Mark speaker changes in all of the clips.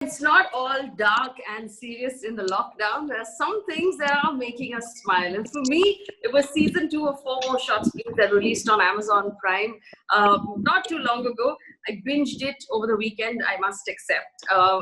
Speaker 1: it's not all dark and serious in the lockdown. There are some things that are making us smile. And for me, it was season 2 of Four More Shots Please that released on Amazon Prime not too long ago. I binged it over the weekend, I must accept.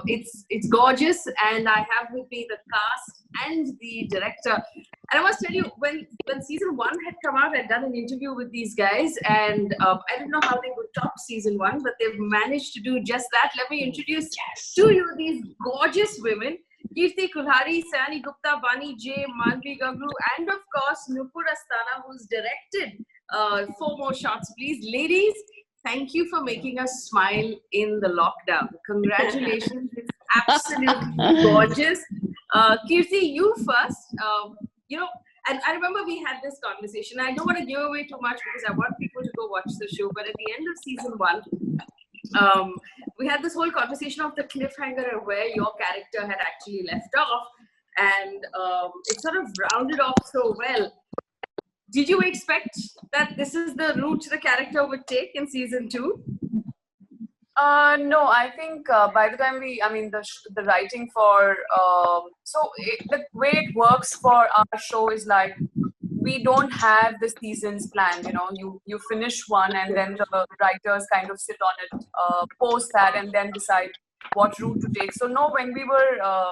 Speaker 1: It's gorgeous, and I have with me the cast and the director. And I must tell you, when season 1 had come out, I'd done an interview with these guys, and I didn't know how they would top season 1, but they've managed to do just that. Let me introduce to you these gorgeous women: Kirti Kulhari, Sani Gupta, Bani J, Manvi Gagru, and of course Nupur Astana, who's directed Four More Shots Please. Ladies, thank you for making us smile in the lockdown. Congratulations. It's absolutely gorgeous. Kirti, you first. And I remember we had this conversation. I don't want to give away too much because I want people to go watch the show. But at the end of season 1, we had this whole conversation of the cliffhanger where your character had actually left off. And it sort of rounded off so well. Did you expect that this is the route the character would take in season 2?
Speaker 2: No, I think by the time the writing for, the way it works for our show is like, we don't have the seasons planned, you finish one and then the writers kind of sit on it, post that and then decide what route to take. So no, when we were,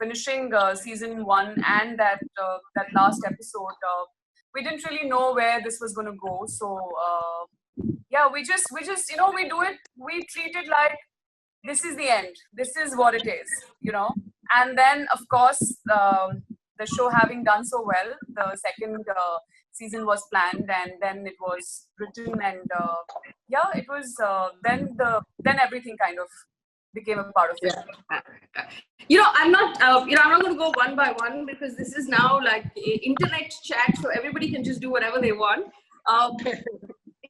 Speaker 2: finishing season 1 and that last episode, we didn't really know where this was going to go. So, yeah, we just we do it, we treat it like this is the end, this is what it is, and then of course the show having done so well, the second season was planned and then it was written, and it was then everything kind of became a part of it.
Speaker 1: I'm not going to go one by one because this is now like internet chat, so everybody can just do whatever they want.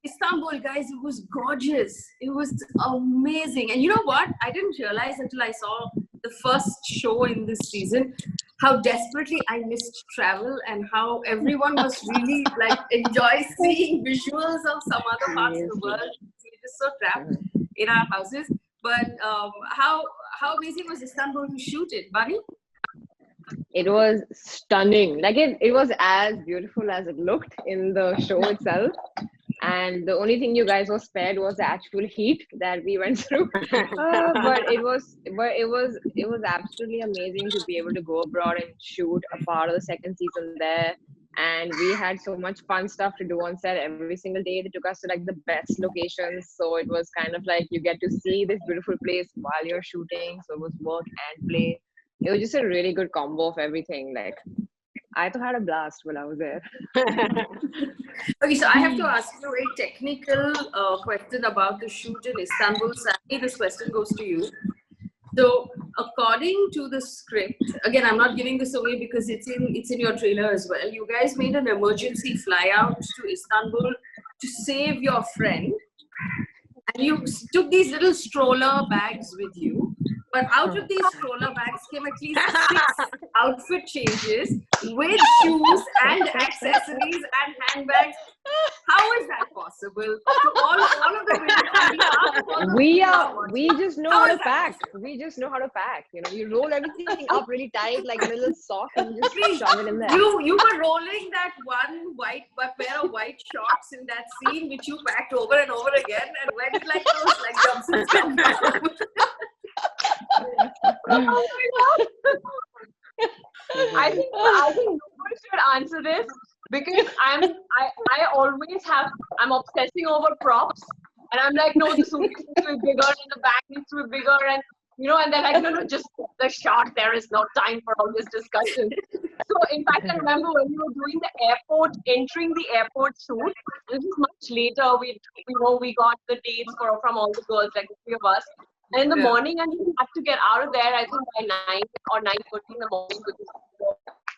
Speaker 1: Istanbul, guys, it was gorgeous. It was amazing. And you know what? I didn't realize until I saw the first show in this season how desperately I missed travel and how everyone was really like enjoy seeing visuals of some other parts of the world. We're just so trapped in our houses. But how amazing was Istanbul to shoot it, Bunny?
Speaker 3: It was stunning. Like it was as beautiful as it looked in the show itself. And the only thing you guys were spared was the actual heat that we went through. But it was absolutely amazing to be able to go abroad and shoot a part of the second season there. And we had so much fun stuff to do on set every single day. They took us to like the best locations. So it was kind of like you get to see this beautiful place while you're shooting. So it was work and play. It was just a really good combo of everything. Like, I had a blast while I was there.
Speaker 1: Okay, so I have to ask you a technical question about the shoot in Istanbul. Sani, this question goes to you. So, according to the script, again, I'm not giving this away because it's in your trailer as well. You guys made an emergency fly out to Istanbul to save your friend, and you took these little stroller bags with you. But out of these stroller bags came at least 6 outfit changes with shoes and accessories and handbags. How is that possible? To all of the women,
Speaker 3: we just know how to pack. We just know how to pack. You roll everything up really tight like a little sock and just shove it in there.
Speaker 1: You were rolling that one pair of white shorts in that scene, which you packed over and over again, and went like those like jumpsuits come down.
Speaker 4: Oh my God. I think nobody should answer this because I'm obsessing over props, and I'm like, no, the suit needs to be bigger and the bag needs to be bigger, and and they're like, no, just the shot. There is no time for all this discussion. So in fact, I remember when we were doing entering the airport suit. This is much later. We got the dates from all the girls, like the 3 of us. And in the morning, and you had to get out of there, I think by 9 or 9:30 in the morning because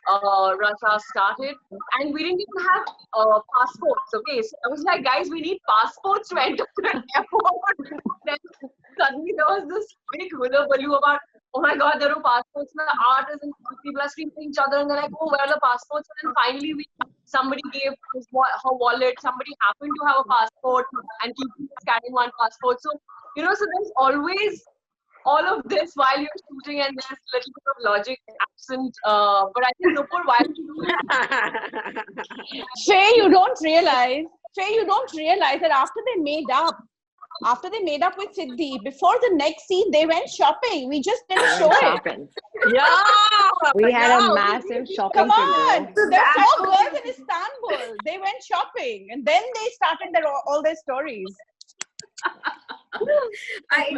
Speaker 4: Rasa started. And we didn't even have passports. Okay, so I was like, guys, we need passports to enter the airport. Then suddenly there was this big hullabaloo about, oh my God, there are no passports. And the artists and people are screaming at each other. And they're like, oh, where are the passports? And then finally, somebody gave her wallet. Somebody happened to have a passport. And people was carrying one passport. So, so there's always all of this while you're shooting and there's a little bit of logic absent. But I think Nupur, while
Speaker 5: Faye, you don't realize that after they made up with Siddhi, before the next scene, they went shopping. We just didn't show it.
Speaker 3: Shopping.
Speaker 4: yeah,
Speaker 3: We had a massive shopping
Speaker 5: Come on.
Speaker 3: trip.
Speaker 5: So there are 4 girls in Istanbul. They went shopping and then they started all their stories.
Speaker 1: I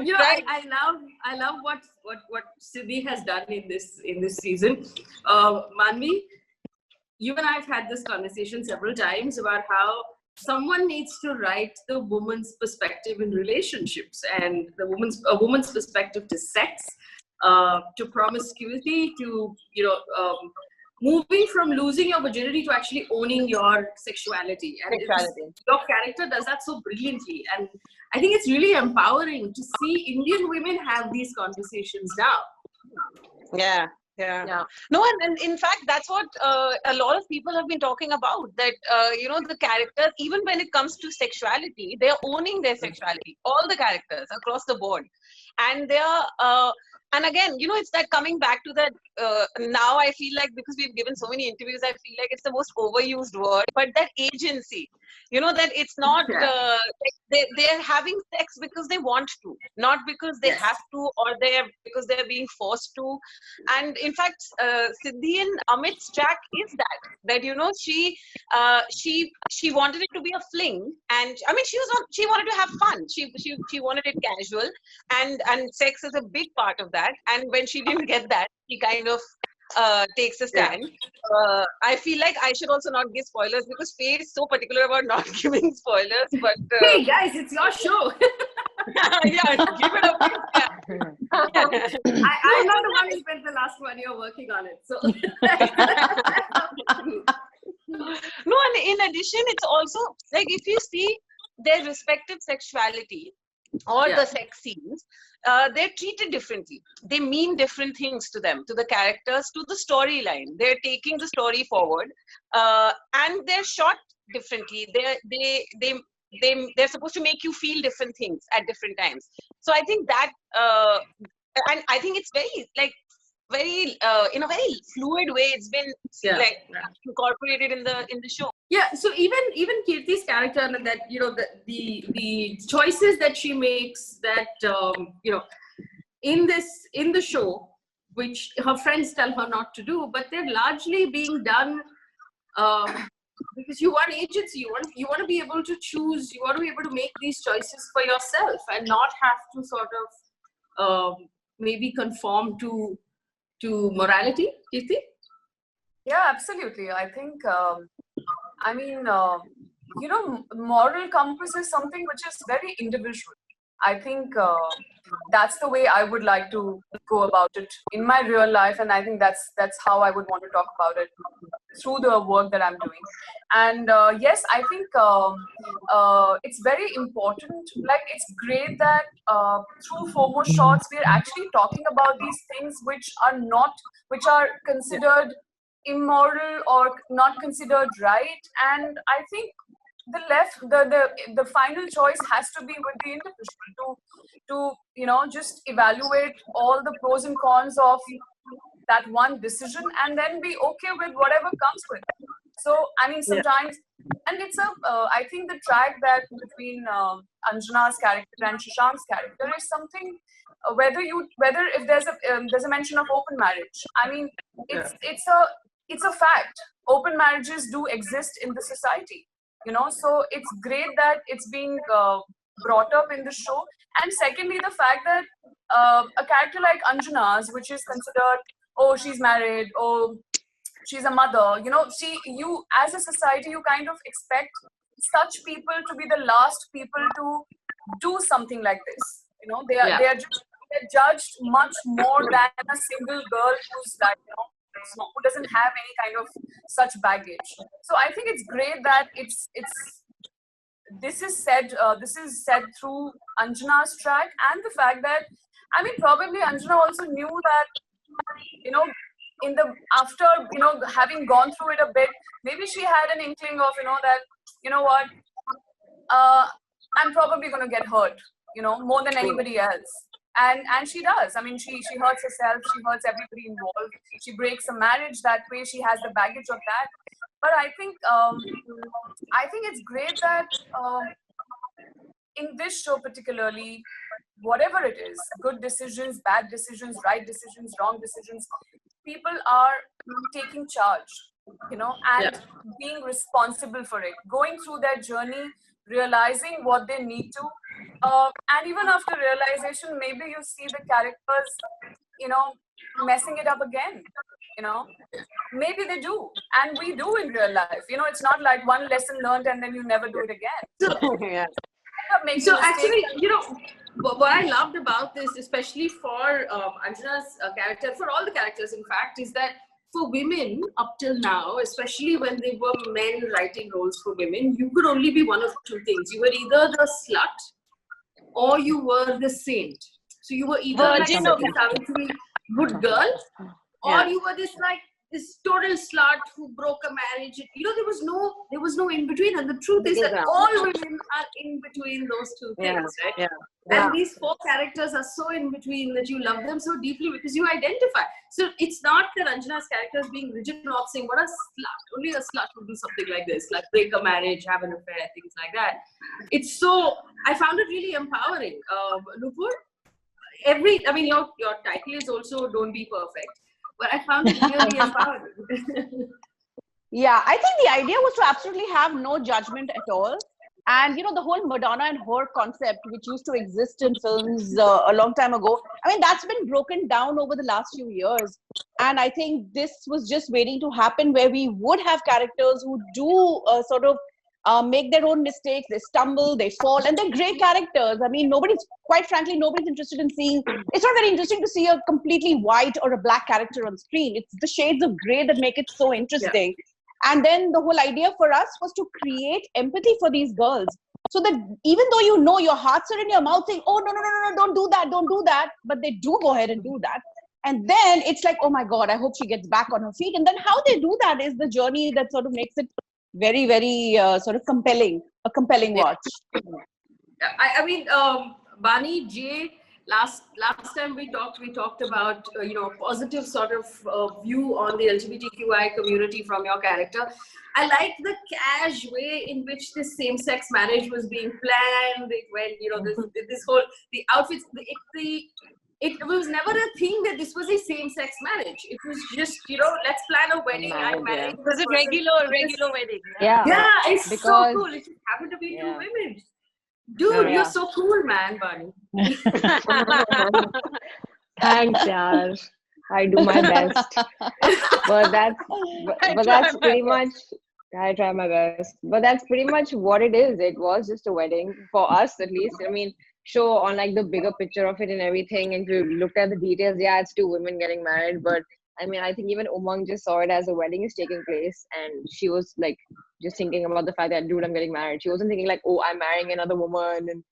Speaker 1: love what Siddhi has done in this season. Manvi, you and I have had this conversation several times about how someone needs to write the woman's perspective in relationships and a woman's perspective to sex, to promiscuity, to moving from losing your virginity to actually owning your sexuality. And your character does that so brilliantly. And I think it's really empowering to see Indian women have these conversations now.
Speaker 5: Yeah. No, and in fact, that's what a lot of people have been talking about. That the characters, even when it comes to sexuality, they are owning their sexuality. All the characters across the board, and they are. And again, it's that coming back to that. Now I feel like, because we've given so many interviews, I feel like it's the most overused word. But that agency, that it's not. They're having sex because they want to, not because they have to, or because they're being forced to. And in fact, Siddhi and Amit's track is that she wanted it to be a fling, and I mean she wanted to have fun. She wanted it casual, and sex is a big part of that. And when she didn't get that, she kind of takes a stand. I feel like I should also not give spoilers because Faye is so particular about not giving spoilers. But
Speaker 1: hey guys, it's your show.
Speaker 5: yeah, give it up. Yeah.
Speaker 1: I'm not the one who spent the last 1 year working on it. So
Speaker 5: no, and in addition, it's also like if you see their respective sexuality or the sex scenes, they're treated differently. They mean different things to them, to the characters, to the storyline. They're taking the story forward, and they're shot differently. They're supposed to make you feel different things at different times. So I think that, and I think it's very in a very fluid way, it's been incorporated in the show.
Speaker 1: Yeah, so even Kirti's character, and that the choices that she makes, that in the show, which her friends tell her not to do, but they're largely being done because you want agency. You want to be able to choose. You want to be able to make these choices for yourself and not have to sort of maybe conform to morality. Kirti?
Speaker 2: Yeah, absolutely. I think, moral compass is something which is very individual. I think that's the way I would like to go about it in my real life, and I think that's how I would want to talk about it through the work that I'm doing. And yes, I think it's very important. Like, it's great that through FOMO shots, we're actually talking about these things which are considered immoral or not considered right. And I think the final choice has to be with the individual to just evaluate all the pros and cons of that one decision and then be okay with whatever comes with it. So I mean, sometimes, and it's I think the track that between Anjana's character and Shashank's character is something, whether if there's a mention of open marriage. I mean, it's a fact. Open marriages do exist in the society. So it's great that it's being brought up in the show. And secondly, the fact that a character like Anjana's, which is considered, oh, she's married, oh, she's a mother, you as a society, you kind of expect such people to be the last people to do something like this. They're judged much more than a single girl who's like, who doesn't have any kind of such baggage. So I think it's great that this is said through Anjana's track, and the fact that, I mean, probably Anjana also knew that, after having gone through it a bit, maybe she had an inkling of that, I'm probably going to get hurt, more than anybody else. And she does. I mean, she hurts herself, she hurts everybody involved, she breaks a marriage that way, she has the baggage of that. But I think it's great that in this show particularly, whatever it is, good decisions, bad decisions, right decisions, wrong decisions, people are taking charge, and being responsible for it, going through their journey, realizing what they need to, and even after realization, maybe you see the characters, messing it up again, maybe they do, and we do in real life. It's not like one lesson learned and then you never do it again.
Speaker 1: So actually, what I loved about this, especially for Anjana's character, for all the characters, in fact, is that for women up till now, especially when they were men writing roles for women, you could only be one of two things. You were either the slut or you were the saint. So you were either like Sati Savitri, good girl, or you were this total slut who broke a marriage. There was no in between. And the truth is that all women are in between those two things, right? Yeah. And these four characters are so in between that you love them so deeply because you identify. So it's not that Anjana's character is being rigid, not saying what a slut. Only a slut would do something like this, like break a marriage, have an affair, things like that. I found it really empowering. Nupur, your title is also Don't Be Perfect. But I found it really empowering.
Speaker 6: Yeah, I think the idea was to absolutely have no judgment at all. And, the whole Madonna and whore concept, which used to exist in films a long time ago, I mean, that's been broken down over the last few years. And I think this was just waiting to happen where we would have characters who do sort of make their own mistakes, they stumble, they fall, and they're great characters. I mean, quite frankly, nobody's interested in seeing, it's not very interesting to see a completely white or a black character on screen. It's the shades of gray that make it so interesting. Yeah. And then the whole idea for us was to create empathy for these girls. So that even though your hearts are in your mouth saying, oh, no, don't do that. But they do go ahead and do that. And then it's like, oh my God, I hope she gets back on her feet. And then how they do that is the journey that sort of makes it very, very sort of a compelling watch.
Speaker 1: I mean, Bani, Jay, last time we talked about, positive sort of view on the LGBTQI community from your character. I like the cash way in which this same-sex marriage was being planned. It went, this whole, the outfits, it was never a thing that this was a same-sex marriage. It was just, let's plan a wedding. I'm married.
Speaker 5: It was a regular wedding.
Speaker 1: Yeah, it's so cool. It just happened to be two women. Dude, you're so cool, man, Bunny.
Speaker 3: Thanks, yaar. I do my best. But that's pretty much, I try my best. But that's pretty much what it is. It was just a wedding, for us at least. I mean, show on like the bigger picture of it and everything, and if you looked at the details, it's two women getting married. But I mean, I think even Umang just saw it as a wedding is taking place, and she was like just thinking about the fact that, dude, I'm getting married. She wasn't thinking like, oh, I'm marrying another woman, and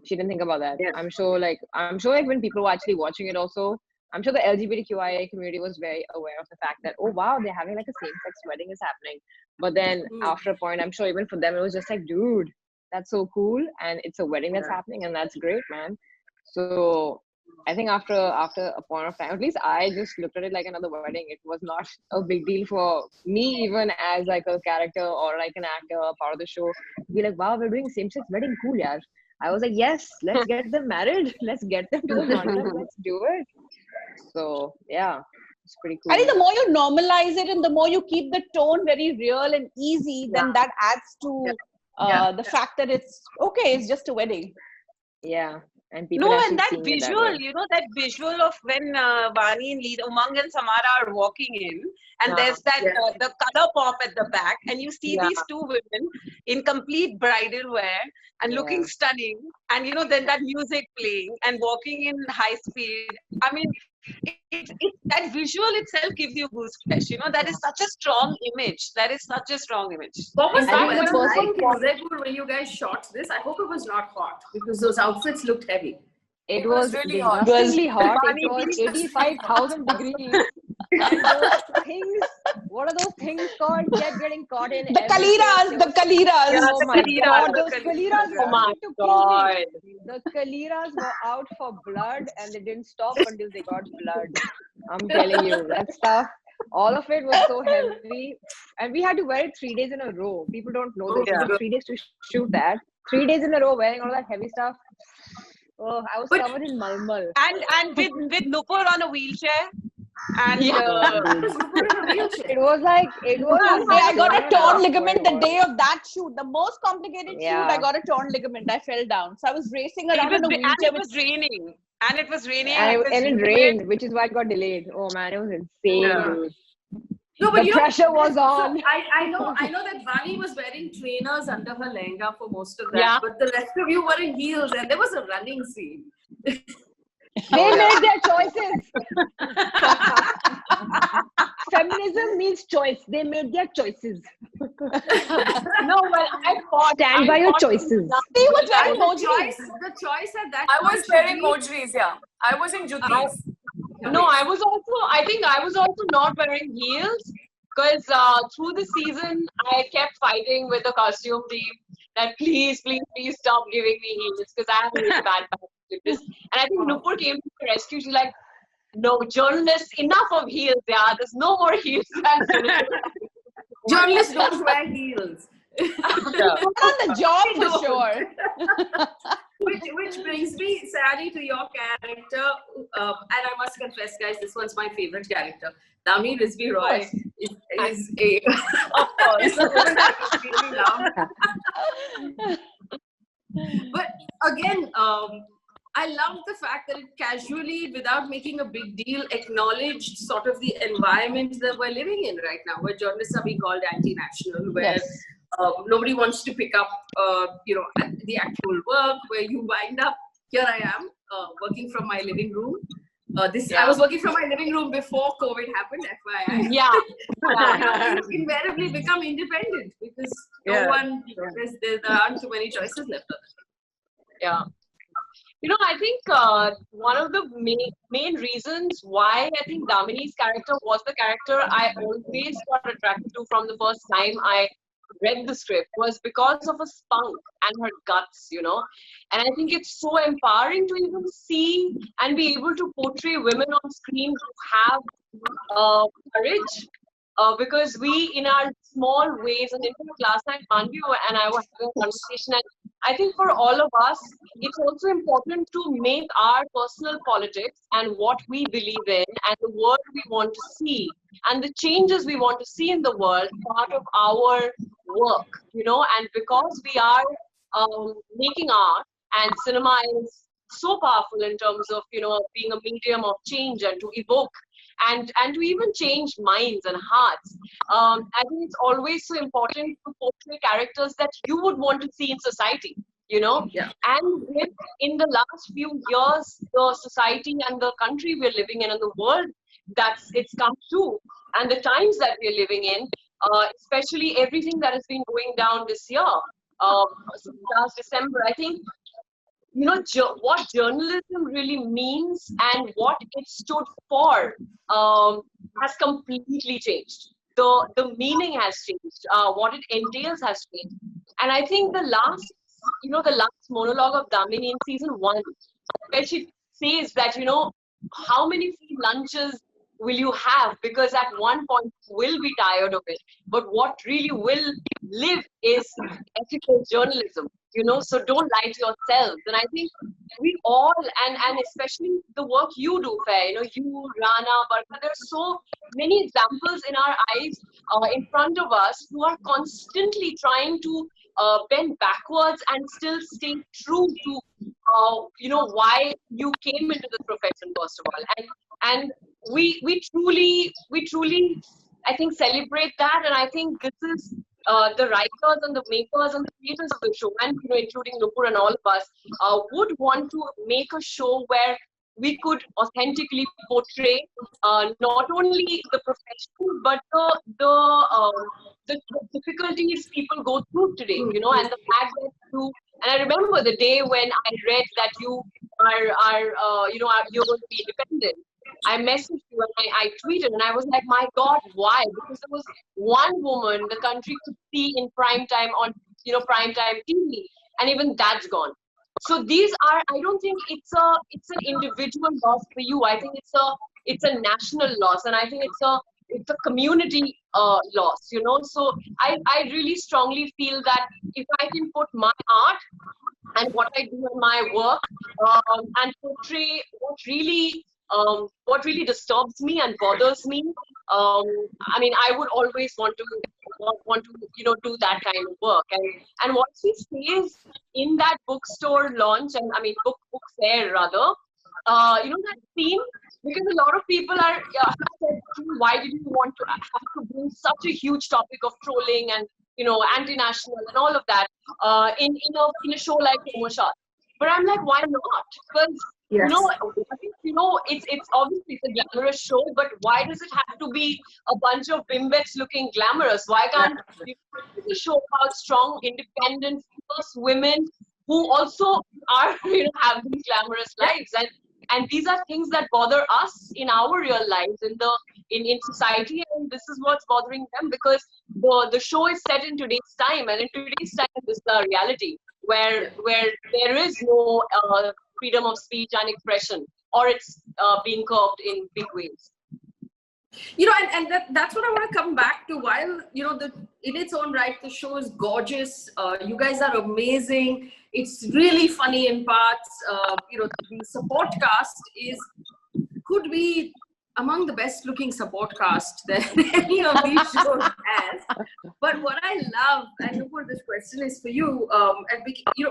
Speaker 3: she didn't think about that. I'm sure like when people were actually watching it also, I'm sure the LGBTQIA community was very aware of the fact that, oh wow, they're having like a same-sex wedding is happening. But then after a point, I'm sure even for them it was just like, dude, that's so cool, and it's a wedding that's happening, and that's great, man. So I think after a point of time, at least I just looked at it like another wedding. It was not a big deal for me, even as like a character or like an actor, part of the show, to be like, wow, we're doing same-sex wedding, cool, yaar. I was like, yes, let's get them married, let's get them to the contract, let's do it. So yeah, it's pretty cool.
Speaker 6: I think the more you normalize it and the more you keep the tone very real and easy, then that adds to the fact that it's okay, it's just a wedding.
Speaker 3: Yeah. And people
Speaker 5: and that visual, that visual of when Vani and Umang and Samara are walking in, and there's that the color pop at the back, and you see these two women in complete bridal wear and looking stunning, and then that music playing and walking in high speed. I mean, that visual itself gives you goosebumps. That is such a strong image.
Speaker 1: What was that when you guys shot this? I hope it was not hot because those outfits looked heavy.
Speaker 3: It was really hot. It was 85,000 degrees. And those things, what are those things called? Kept getting caught in
Speaker 6: The Kaliras, the Kaliras.
Speaker 3: Oh my God, those Kaliras
Speaker 4: Oh
Speaker 3: were
Speaker 4: my
Speaker 3: out to kill
Speaker 4: God.
Speaker 3: me. The Kaliras were out for blood and they didn't stop until they got blood. I'm telling you, that stuff, all of it was so heavy. And we had to wear it 3 days in a row. People don't know this. It took 3 days to shoot that. 3 days in a row wearing all that heavy stuff. Oh, I was covered in malmal.
Speaker 5: And with Nupur on a wheelchair. And
Speaker 3: It was like, it was.
Speaker 6: I got a torn ligament the
Speaker 3: day.
Speaker 6: day of that shoot. The most complicated shoot, I got a torn ligament. I fell down. So I was racing around in a wheelchair.
Speaker 5: And it was raining. And it was raining.
Speaker 3: And it rained, which is why it got delayed. Oh man, it was insane, dude.
Speaker 1: No, but
Speaker 3: the pressure was on.
Speaker 1: So I know that Vani was wearing trainers under her lehenga for most of that,
Speaker 4: Yeah.
Speaker 1: but the rest of you were in heels, and there was a running scene.
Speaker 3: They made their choices. Feminism means choice. They made their choices.
Speaker 4: No, well, I fought.
Speaker 3: Stand by your choices.
Speaker 6: He was wearing
Speaker 1: The
Speaker 6: mojis.
Speaker 1: choice at that
Speaker 2: I was
Speaker 1: point
Speaker 2: wearing
Speaker 1: should be-
Speaker 2: mojris, yeah. I was in jutis.
Speaker 4: No, I think I was also not wearing heels because through the season, I kept fighting with the costume team that please stop giving me heels because I have a really bad back with this. And I think Nupur came to the rescue. She's like, no, journalists, enough of heels, yeah. There's no more heels.
Speaker 1: Journalists don't wear heels.
Speaker 6: On the job for sure.
Speaker 1: Which brings me, Sally, to your character. And I must confess, guys, this one's my favorite character. Dami Rizvi Roy is a...
Speaker 4: Of course.
Speaker 1: is the one that I really love. But again, I love the fact that it casually, without making a big deal, acknowledged sort of the environment that we're living in right now, where journalists are being called anti-national, where nobody wants to pick up, the actual work, where you wind up, here I am, working from my living room. I was working from my living room before COVID happened, FYI.
Speaker 4: Yeah.
Speaker 1: You invariably become independent because there aren't too many choices left.
Speaker 4: Yeah. You know, I think one of the main reasons why I think Damini's character was the character I always got attracted to from the first time I read the script was because of her spunk and her guts, you know. And I think it's so empowering to even see and be able to portray women on screen who have courage. Because we, in our small ways, and in fact, last night, Manvi and I were having a conversation, and I think for all of us, it's also important to make our personal politics and what we believe in and the world we want to see and the changes we want to see in the world part of our work, you know. And because we are making art, and cinema is so powerful in terms of, you know, being a medium of change and to evoke and to even change minds and hearts. I think it's always so important to portray characters that you would want to see in society, you know.
Speaker 1: Yeah.
Speaker 4: And in the last few years, the society and the country we're living in and the world it's come to, and the times that we're living in, especially everything that has been going down this year, since last December, I think, you know, what journalism really means and what it stood for has completely changed. The meaning has changed. What it entails has changed. And I think the last monologue of Damini in season 1, where she says that, you know, how many free lunches will you have? Because at one point you will be tired of it. But what really will live is ethical journalism, you know, so don't lie to yourselves. And I think we all, and especially the work you do, Faye, you know, you, Rana, Barka, there's so many examples in our eyes, in front of us, who are constantly trying to bend backwards and still stay true to, you know, why you came into this profession, first of all. And we truly, I think, celebrate that. And I think this is the writers and the makers and the creators of the show, and, you know, including Nupur and all of us, would want to make a show where we could authentically portray not only the profession but the difficulties people go through today, you know, and the fact that you. And I remember the day when I read that you are you're going to be independent. I messaged you and I tweeted and I was like, my God, why? Because there was one woman the country could see in prime time on, prime time TV, and even that's gone. So these are, I don't think it's an individual loss for you. I think it's a national loss, and I think it's a community loss, So I really strongly feel that if I can put my art and what I do in my work, and portray what really disturbs me and bothers me. I mean, I would always want to do that kind of work. And what she says in that bookstore launch, and I mean book fair rather, that scene, because a lot of people have said, why did you want to have to bring such a huge topic of trolling and anti-national and all of that in a show like Homoshat? But I'm like, why not? Because
Speaker 1: Yes.
Speaker 4: it's obviously it's a glamorous show, but why does it have to be a bunch of bimbets looking glamorous? Why can't it's a show about strong, independent, fierce women who also are have these glamorous lives, and these are things that bother us in our real lives in society, and this is what's bothering them, because the show is set in today's time, and in today's time this is the reality where there is no freedom of speech and expression, or it's being curbed in big ways.
Speaker 1: And that's what I want to come back to. While in its own right, the show is gorgeous. You guys are amazing. It's really funny in parts. The support cast could be among the best looking support cast that any of these shows has. But what I love, and Nupur, this question is for you,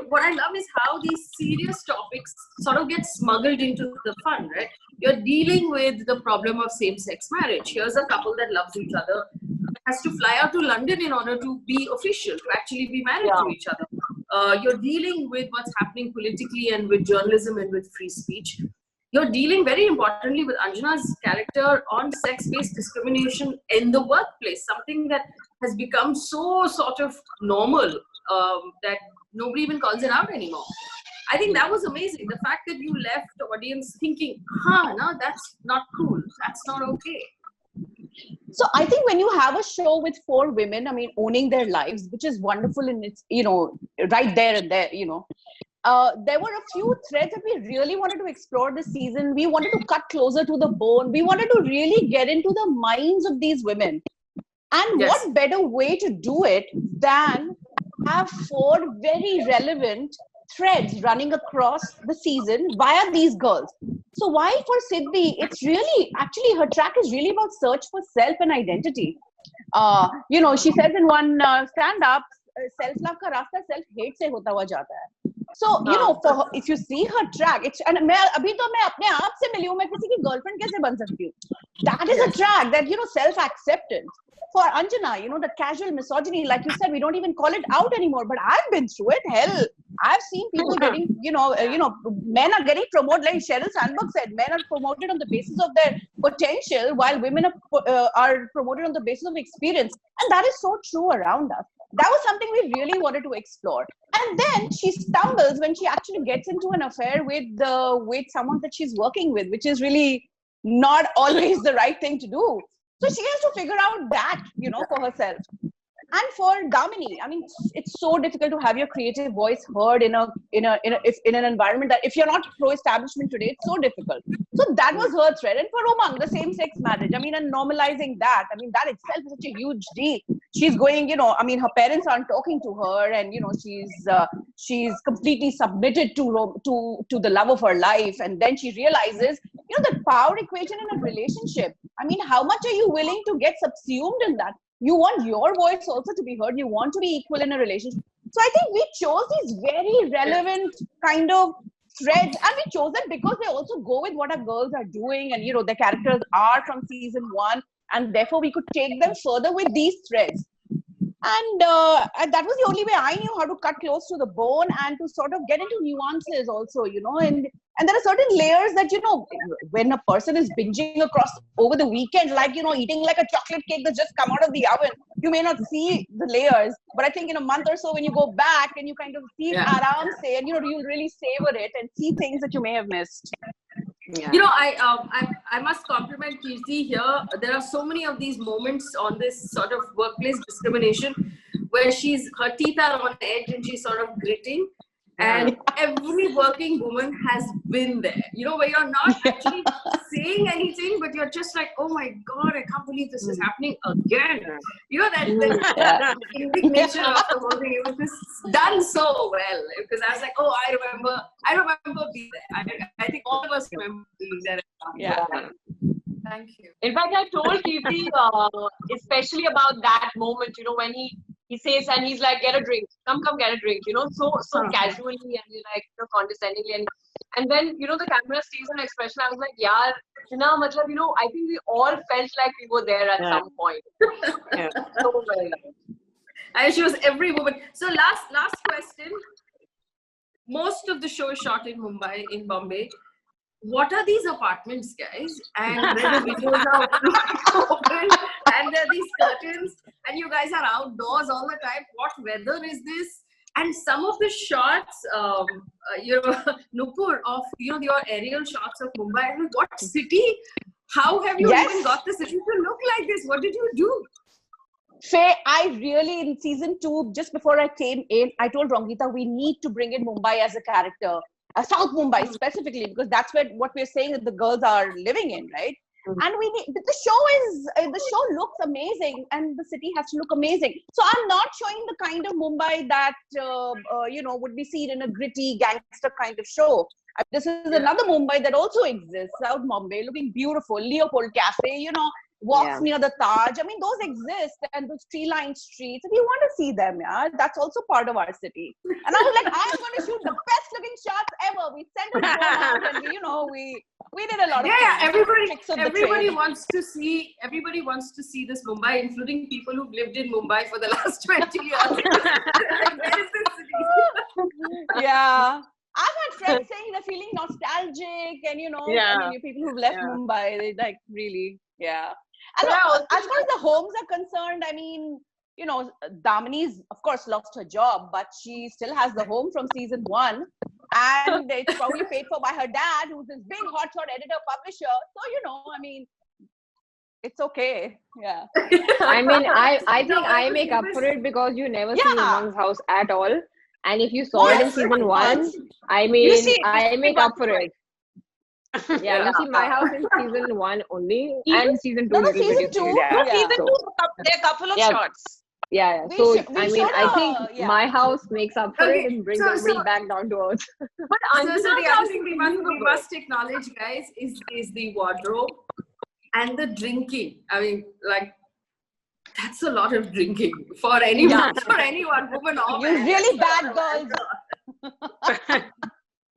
Speaker 1: what I love is how these serious topics sort of get smuggled into the fun, right? You're dealing with the problem of same-sex marriage. Here's a couple that loves each other, has to fly out to London in order to be official, to actually be married to each other. You're dealing with what's happening politically and with journalism and with free speech. You're dealing very importantly with Anjana's character on sex-based discrimination in the workplace, something that has become so sort of normal that nobody even calls it out anymore. I think that was amazing. The fact that you left the audience thinking, no, that's not cool. That's not okay.
Speaker 6: So I think when you have a show with 4 women, I mean, owning their lives, which is wonderful, and it's, right there and there, there were a few threads that we really wanted to explore this season. We wanted to cut closer to the bone. We wanted to really get into the minds of these women. And what better way to do it than have 4 very relevant threads running across the season via these girls. So while for Siddhi, it's really, actually her track is really about search for self and identity. She says in one stand-up, self-love ka rasta self-hate se hota hua jata hai. So, for her, if you see her track, it's, and abhi to main apne aap se mili hu, main kisi ki girlfriend kaise ban sakti hu? That is a track that, self-acceptance. For Anjana, the casual misogyny, like you said, we don't even call it out anymore, but I've been through it. Hell, I've seen people getting, men are getting promoted, like Sheryl Sandberg said, men are promoted on the basis of their potential, while women are promoted on the basis of experience. And that is so true around us. That was something we really wanted to explore. And then she stumbles when she actually gets into an affair with someone that she's working with, which is really not always the right thing to do. So she has to figure out that, for herself. And for Damini, I mean, it's so difficult to have your creative voice heard in an environment that if you're not pro-establishment today, it's so difficult. So that was her thread. And for Umang, the same-sex marriage, I mean, and normalizing that, I mean, that itself is such a huge deal. She's going, I mean, her parents aren't talking to her, and she's completely submitted to the love of her life, and then she realizes, the power equation in a relationship. I mean, how much are you willing to get subsumed in that? You want your voice also to be heard. You want to be equal in a relationship. So I think we chose these very relevant kind of threads, and we chose them because they also go with what our girls are doing, and the characters are from season 1, and therefore we could take them further with these threads. And that was the only way I knew how to cut close to the bone and to sort of get into nuances also, and there are certain layers that, when a person is binging across over the weekend, like, eating like a chocolate cake that's just come out of the oven, you may not see the layers. But I think in a month or so, when you go back and you kind of see aram se, and, you'll really savor it and see things that you may have missed.
Speaker 3: Yeah.
Speaker 1: You know, I must compliment Kirti here. There are so many of these moments on this sort of workplace discrimination where her teeth are on edge and she's sort of gritting. And every working woman has been there. You know, where you're not actually saying anything, but you're just like, oh my God, I can't believe this is happening again. You know, that indignation of the whole thing. It was just done so well. Because I was like, oh, I remember being there. I think all of us remember being there.
Speaker 6: Yeah.
Speaker 2: Thank you.
Speaker 4: In fact, I told Kirti, especially about that moment, you know, when he says, and he's like, get a drink, come get a drink, you know, so casually and like, you know, condescendingly, and then, you know, the camera sees an expression. I was like, yaar, matlab, you know, I think we all felt like we were there at some point. So well.
Speaker 1: And she was every woman. So last question. Most of the show is shot in Mumbai, in Bombay. What are these apartments, guys? And where the windows are open, and there are these curtains, and you guys are outdoors all the time. What weather is this? And some of the shots, you know, Nupur, of, you know, your aerial shots of Mumbai. I mean, what city? How have you even got the city to look like this? What did you do?
Speaker 6: Faye, I really, in season 2, just before I came in, I told Rangita we need to bring in Mumbai as a character. South Mumbai specifically, because that's what we're saying that the girls are living in, right? And the show looks amazing, and the city has to look amazing. So I'm not showing the kind of Mumbai that you know, would be seen in a gritty gangster kind of show. This is another Mumbai that also exists, South Mumbai, looking beautiful, Leopold Cafe, you know, walks near the Taj. I mean, those exist, and those tree-lined streets. If you want to see them, that's also part of our city. And I was like, I am going to shoot the best-looking shots ever. We sent a drone out, and we did a lot of things.
Speaker 1: Everybody wants to see this Mumbai, including people who've lived in Mumbai for the last 20 years. Where is this city?
Speaker 6: Yeah. I've had friends saying they're feeling nostalgic, and you know, I mean, people who've left Mumbai, they like really, And as far as the homes are concerned, I mean, you know, Damini's of course lost her job, but she still has the home from season 1, and it's probably paid for by her dad, who's this big hotshot editor publisher. So you know, I mean, it's okay. Yeah.
Speaker 3: I mean, I think I make up for it because you never see Umang's house at all. And if you saw it in season 1, I mean, I make up for it. Yeah, you see my house in season 1 only, and season 2
Speaker 6: season 2.
Speaker 5: Season 2, there are a couple of shots.
Speaker 3: Yeah. So I mean, I think my house makes up for it and brings everybody back down to earth.
Speaker 1: But the other thing we must acknowledge, guys, is the wardrobe and the drinking. I mean, like, that's a lot of drinking for anyone, woman or man.
Speaker 6: You're really bad girls.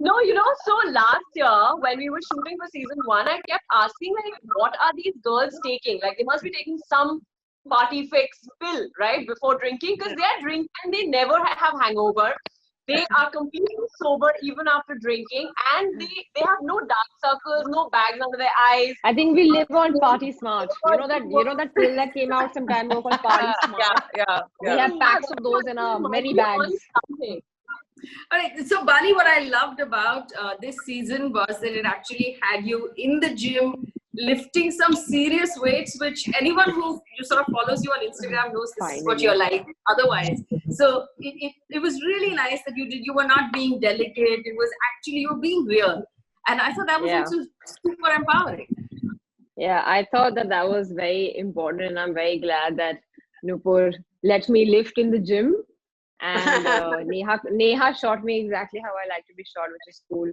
Speaker 4: No, you know, so last year when we were shooting for season 1, I kept asking, like, what are these girls taking? Like, they must be taking some party fix pill, right, before drinking, because they are drinking and they never have hangover. They are completely sober even after drinking, and they have no dark circles, no bags under their eyes.
Speaker 3: I think we live on Party Smart. You know that pill that came out some time ago called Party Smart. We have packs of those in our many bags.
Speaker 1: All right, so Bani, what I loved about this season was that it actually had you in the gym lifting some serious weights, which anyone who sort of follows you on Instagram knows this is what you're like otherwise. So it was really nice that you were not being delicate. It was actually, you were being real. And I thought that was also super empowering.
Speaker 3: Yeah, I thought that was very important, and I'm very glad that Nupur let me lift in the gym. And Neha shot me exactly how I like to be shot, which is cool.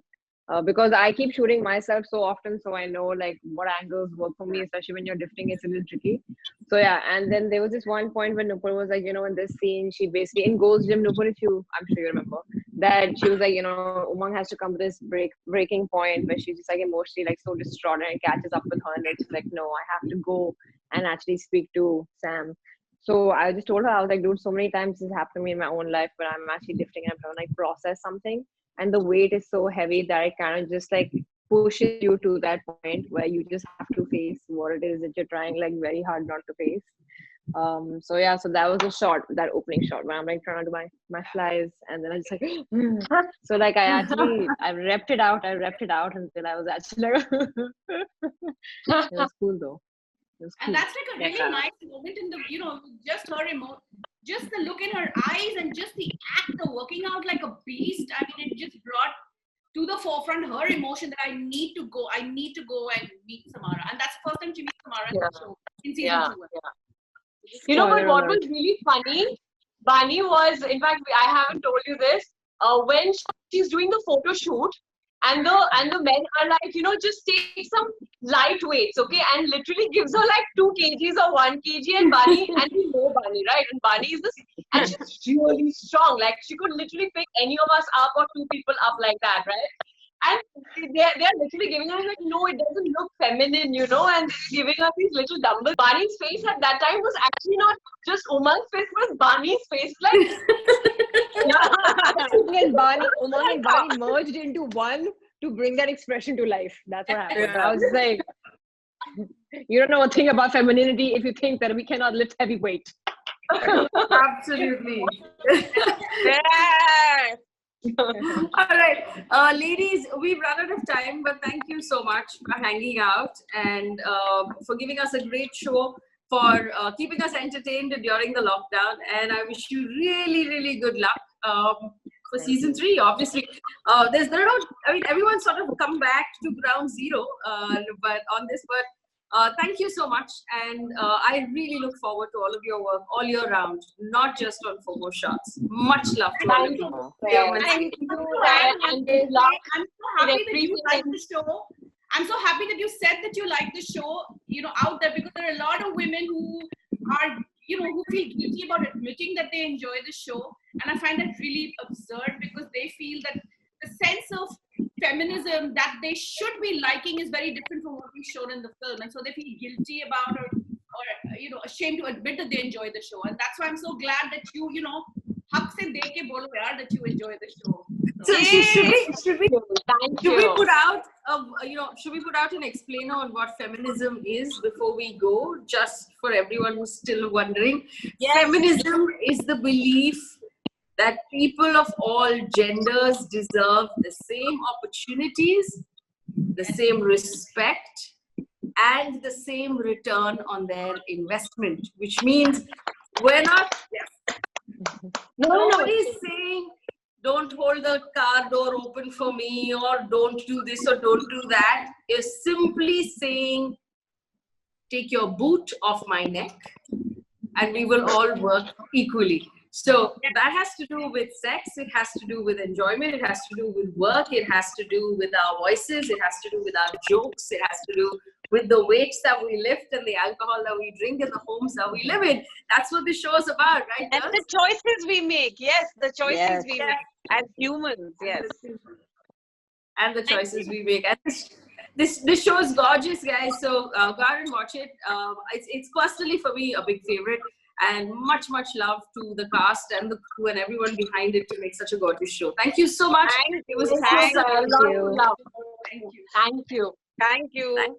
Speaker 3: Because I keep shooting myself so often, so I know like what angles work for me, especially when you're lifting, it's a little tricky. So yeah, and then there was this one point when Nupur was like, you know, in this scene, she basically, in Ghost Gym, Nupur, I'm sure you remember, that she was like, you know, Umang has to come to this breaking point where she's just like emotionally like so distraught, and it catches up with her, and it's like, no, I have to go and actually speak to Sam. So I just told her, I was like, dude, so many times this has happened to me in my own life where I'm actually lifting and I'm trying to like process something, and the weight is so heavy that it kind of just like pushes you to that point where you just have to face what it is that you're trying like very hard not to face. So yeah, so that was a shot, that opening shot where I'm like trying to do my flies, and then I just like so like I repped it out until I was actually like it was cool though. It was cool.
Speaker 7: And that's like a really nice moment in the, just her just the look in her eyes and just the act of working out like a beast. I mean, it just brought to the forefront her emotion that I need to go and meet Samara. And that's the first time she meets Samara in the show in season 2.
Speaker 4: You know, but what was really funny, Bani, was, in fact, I haven't told you this, when she's doing the photo shoot, and the men are like, just take some light weights, okay, and literally gives her like 2 kgs or 1 kg, and Bani, and we know Bani, right? And Bani is this, and she's really strong. Like, she could literally pick any of us up or 2 people up like that, right? And they're literally giving us like, no, it doesn't look feminine, and they're giving us these little dumbbells. Barney's face at that time was actually not just Umang's face, it was Barney's face. Like,
Speaker 3: and Umang and Barney merged into one to bring that expression to life. That's what happened. I was like, you don't know a thing about femininity if you think that we cannot lift heavy weight.
Speaker 1: Absolutely.
Speaker 5: Yes.
Speaker 1: All right, ladies, we've run out of time, but thank you so much for hanging out and for giving us a great show, for keeping us entertained during the lockdown. And I wish you really, really good luck for season 3. Obviously, everyone's sort of come back to ground zero, but on this, but thank you so much, and I really look forward to all of your work all year round, not just on FOMO Shots. Much love to all of you.
Speaker 7: Thank you. I'm so happy that you like the show. I'm so happy that you said that you like the show, out there, because there are a lot of women who are, who feel guilty about admitting that they enjoy the show. And I find that really absurd, because they feel that the sense of feminism that they should be liking is very different from what we showed in the film, and so they feel guilty about or ashamed to admit that they enjoy the show. And that's why I'm so glad that you hak se de ke bolo yaar that you enjoy the show.
Speaker 1: So should we put out an explainer on what feminism is before we go, just for everyone who's still wondering? Yes. Feminism is the belief that people of all genders deserve the same opportunities, the same respect, and the same return on their investment, which means we're not, nobody's saying don't hold the car door open for me, or don't do this or don't do that. Is simply saying, take your boot off my neck and we will all work equally. So that has to do with sex, it has to do with enjoyment, it has to do with work, it has to do with our voices, it has to do with our jokes, it has to do with the weights that we lift and the alcohol that we drink and the homes that we live in. That's what the show is about, right?
Speaker 5: And the choices we make, the choices we make as humans,
Speaker 1: And the choices we make. And this show is gorgeous, guys, so go out and watch it. It's personally for me a big favorite. And much love to the cast and the crew and everyone behind it to make such a gorgeous show. Thank you so much.
Speaker 5: Thank you.
Speaker 4: Thank you.